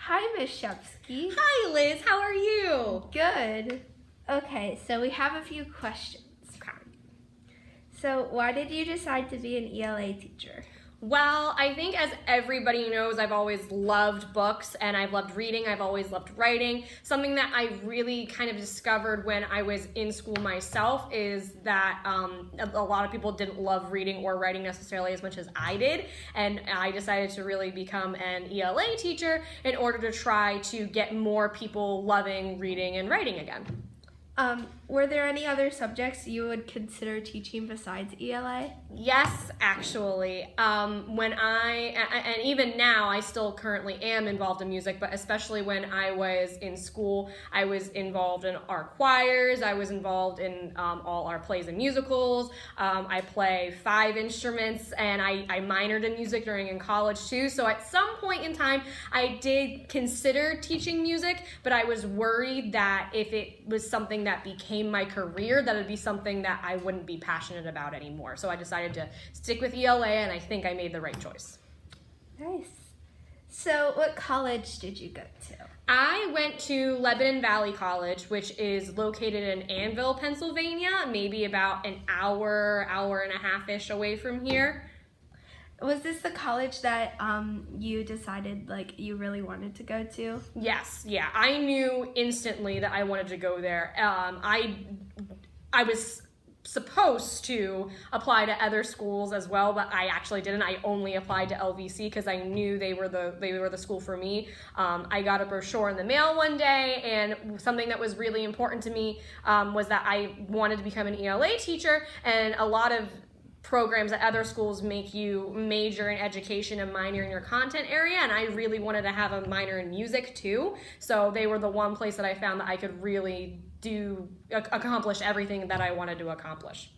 Hi, Miss Shepski. Hi, Liz. How are you? Good. Okay, so we have a few questions. So why did you decide to be an ELA teacher? Well, I think as everybody knows, I've always loved books and I've loved reading. I've always loved writing. Something that I really kind of discovered when I was in school myself is that a lot of people didn't love reading or writing necessarily as much as I did. And I decided to really become an ELA teacher in order to try to get more people loving reading and writing again. Were there any other subjects you would consider teaching besides ELA? Yes, actually. And even now, I still currently am involved in music, but especially when I was in school, I was involved in our choirs, I was involved in all our plays and musicals. I play 5 instruments, and I minored in music in college too. So at some point in time, I did consider teaching music, but I was worried that if it was something that became my career, that it'd be something that I wouldn't be passionate about anymore. So I decided to stick with ELA, and I think I made the right choice. Nice. So what college did you go to? I went to Lebanon Valley College, which is located in Annville, Pennsylvania, maybe about an hour and a half-ish away from here. Was this the college that you decided you really wanted to go to? Yes, yeah. I knew instantly that I wanted to go there. I was supposed to apply to other schools as well, but I actually didn't. I only applied to LVC because I knew they were the school for me. I got a brochure in the mail one day, and something that was really important to me was that I wanted to become an ELA teacher, and a lot of programs at other schools make you major in education and minor in your content area, and I really wanted to have a minor in music too. So they were the one place that I found that I could really accomplish everything that I wanted to accomplish.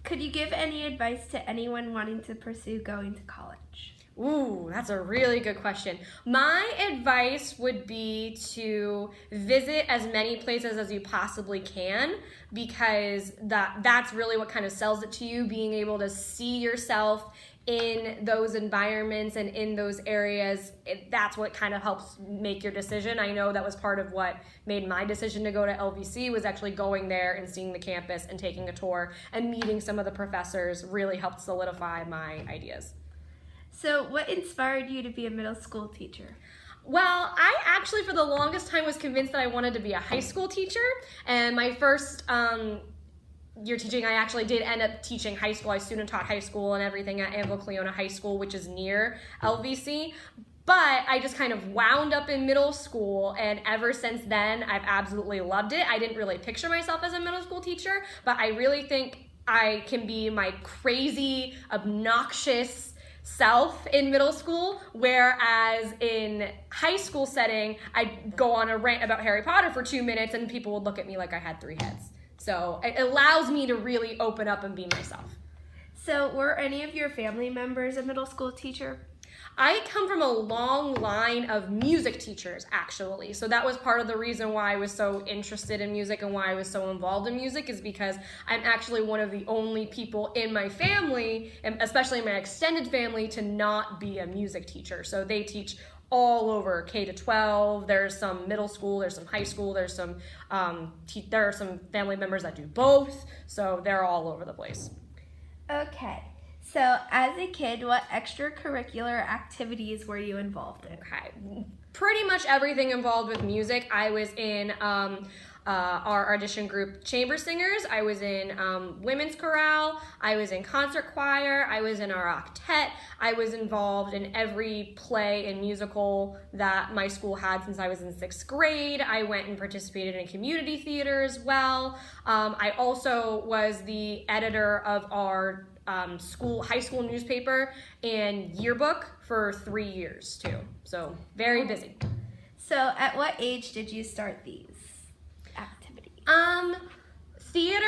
Could you give any advice to anyone wanting to pursue going to college? Ooh, that's a really good question. My advice would be to visit as many places as you possibly can, because that's really what kind of sells it to you, being able to see yourself in those environments and in those areas. That's what kind of helps make your decision. I know that was part of what made my decision to go to LVC, was actually going there and seeing the campus and taking a tour and meeting some of the professors really helped solidify my ideas. So what inspired you to be a middle school teacher? Well, I actually for the longest time was convinced that I wanted to be a high school teacher, and my first year teaching, I actually did end up teaching high school. I student taught high school and everything at Annville Cleona High School, which is near LVC. But I just kind of wound up in middle school, and ever since then, I've absolutely loved it. I didn't really picture myself as a middle school teacher, but I really think I can be my crazy, obnoxious self in middle school, whereas in high school setting, I'd go on a rant about Harry Potter for 2 minutes and people would look at me like I had 3 heads. So it allows me to really open up and be myself. So were any of your family members a middle school teacher? I come from a long line of music teachers, actually. So that was part of the reason why I was so interested in music and why I was so involved in music, is because I'm actually one of the only people in my family, and especially my extended family, to not be a music teacher. So they teach all over K to 12. There's some middle school, there's some high school, there's some there are some family members that do both. So they're all over the place. Okay. So, as a kid, what extracurricular activities were you involved in? Okay, pretty much everything involved with music. I was in our audition group Chamber Singers. I was in women's chorale. I was in concert choir. I was in our octet. I was involved in every play and musical that my school had since I was in 6th grade. I went and participated in community theater as well. I also was the editor of our high school newspaper and yearbook for 3 years too. So very busy. So at what age did you start these activities? Theater,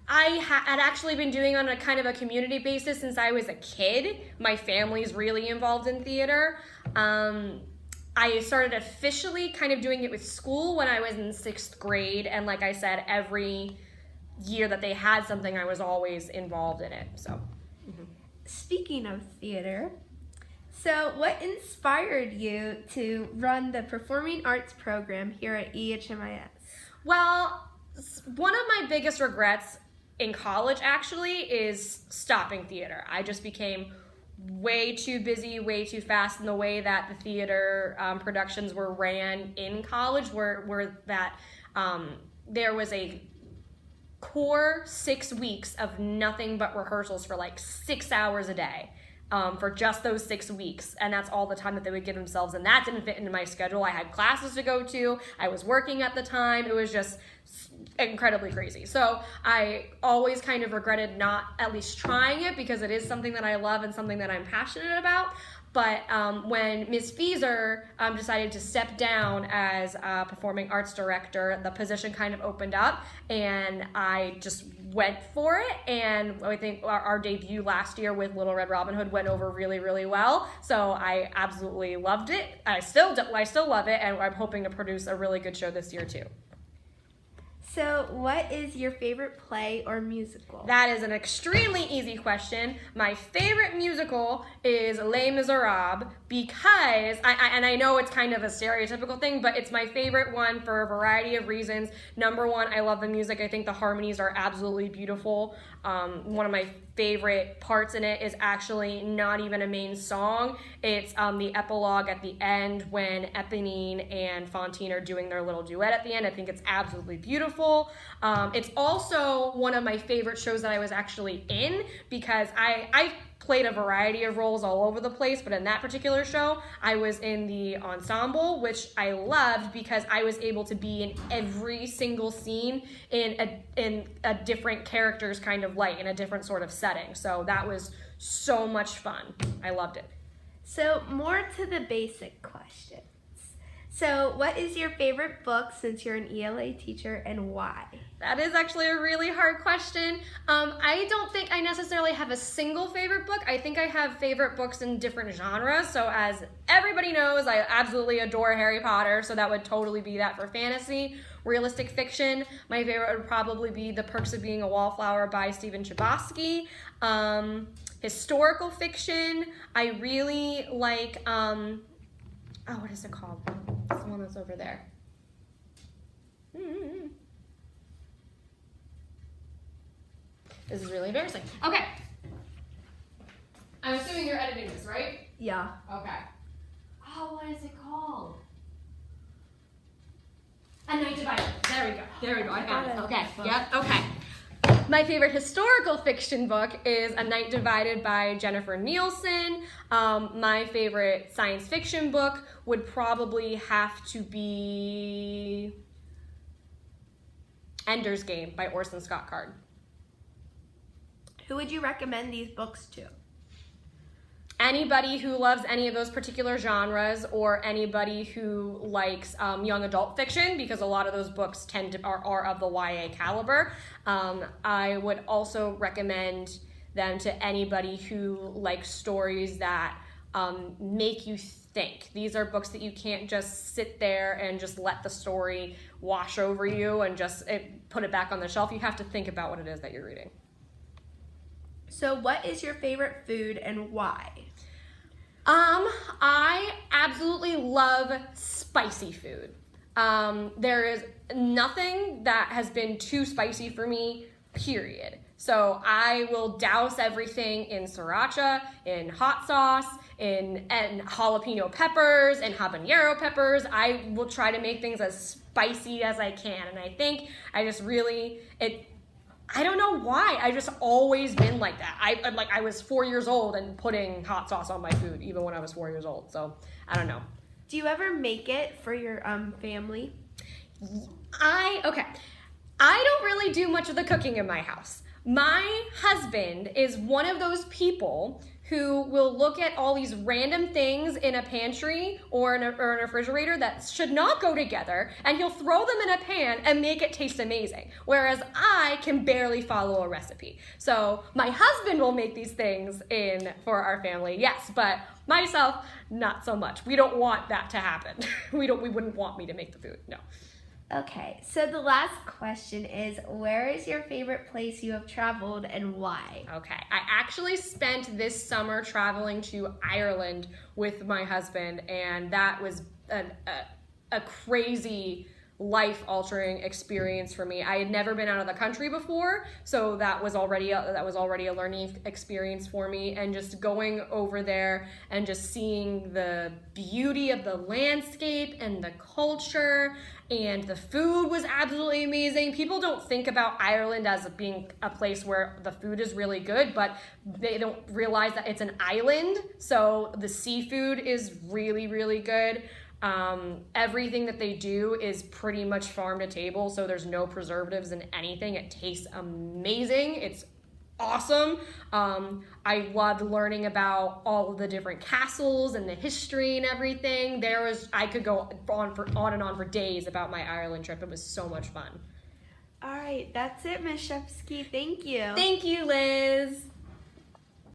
I had actually been doing on a kind of a community basis since I was a kid. My family's really involved in theater. I started officially kind of doing it with school when I was in 6th grade, and like I said, every year that they had something, I was always involved in it. So, Speaking of theater, So, what inspired you to run the Performing Arts program here at EHMIS? Well, one of my biggest regrets in college actually is stopping theater. I just became way too busy, way too fast in the way that the theater productions were ran in college, where that there was a core 6 weeks of nothing but rehearsals for like 6 hours a day. For just those 6 weeks, and that's all the time that they would give themselves, and that didn't fit into my schedule. I had classes to go to, I was working at the time, it was just incredibly crazy. So I always kind of regretted not at least trying it, because it is something that I love and something that I'm passionate about. But when Ms. Fieser decided to step down as a performing arts director, the position kind of opened up, and I just went for it. And I think our debut last year with Little Red Robin Hood went over really, really well. So I absolutely loved it. I still love it, and I'm hoping to produce a really good show this year too. So, what is your favorite play or musical? That is an extremely easy question. My favorite musical is Les Miserables, because, I know it's kind of a stereotypical thing, but it's my favorite one for a variety of reasons. Number one, I love the music. I think the harmonies are absolutely beautiful. One of my favorite parts in it is actually not even a main song. It's the epilogue at the end when Eponine and Fantine are doing their little duet at the end. I think it's absolutely beautiful. It's also one of my favorite shows that I was actually in, because I played a variety of roles all over the place, but in that particular show, I was in the ensemble, which I loved because I was able to be in every single scene in a different character's kind of light, in a different sort of setting. So that was so much fun. I loved it. So, more to the basic questions. So, what is your favorite book since you're an ELA teacher, and why? That is actually a really hard question. I don't think I necessarily have a single favorite book. I think I have favorite books in different genres. So as everybody knows, I absolutely adore Harry Potter, so that would totally be that for fantasy. Realistic fiction, my favorite would probably be The Perks of Being a Wallflower by Stephen Chbosky. Historical fiction, I really like, what is it called? It's the one that's over there. This is really embarrassing. Okay. I'm assuming you're editing this, right? Yeah. Okay. Oh, what is it called? A Night Divided. There we go. I found it. Okay. Yep. Okay. My favorite historical fiction book is A Night Divided by Jennifer Nielsen. My favorite science fiction book would probably have to be Ender's Game by Orson Scott Card. Who would you recommend these books to? Anybody who loves any of those particular genres, or anybody who likes young adult fiction, because a lot of those books are of the YA caliber. I would also recommend them to anybody who likes stories that make you think. These are books that you can't just sit there and just let the story wash over you and just put it back on the shelf. You have to think about what it is that you're reading. So what is your favorite food and why? I absolutely love spicy food. There is nothing that has been too spicy for me, period. So I will douse everything in sriracha, in hot sauce, in jalapeno peppers, and habanero peppers. I will try to make things as spicy as I can, and I think I just really, I don't know why. I've just always been like that. I was 4 years old and putting hot sauce on my food, even when I was 4 years old. So I don't know. Do you ever make it for your family? I don't really do much of the cooking in my house. My husband is one of those people who will look at all these random things in a pantry or in a refrigerator that should not go together, and he'll throw them in a pan and make it taste amazing. Whereas I can barely follow a recipe. So my husband will make these things for our family, yes, but myself, not so much. We don't want that to happen. We wouldn't want me to make the food, no. Okay, so the last question is, where is your favorite place you have traveled and why? Okay, I actually spent this summer traveling to Ireland with my husband, and that was a crazy life-altering experience for me. I had never been out of the country before, so that was already a learning experience for me. And just going over there and just seeing the beauty of the landscape and the culture, and the food was absolutely amazing. People don't think about Ireland as being a place where the food is really good, but they don't realize that it's an island, so the seafood is really, really good. Everything that they do is pretty much farm to table, so there's no preservatives in anything. It tastes amazing. It's awesome. I loved learning about all of the different castles and the history and everything. I could go on and on for days about my Ireland trip. It was so much fun. All right, that's it, Miss Shepski. Thank you. Thank you, Liz.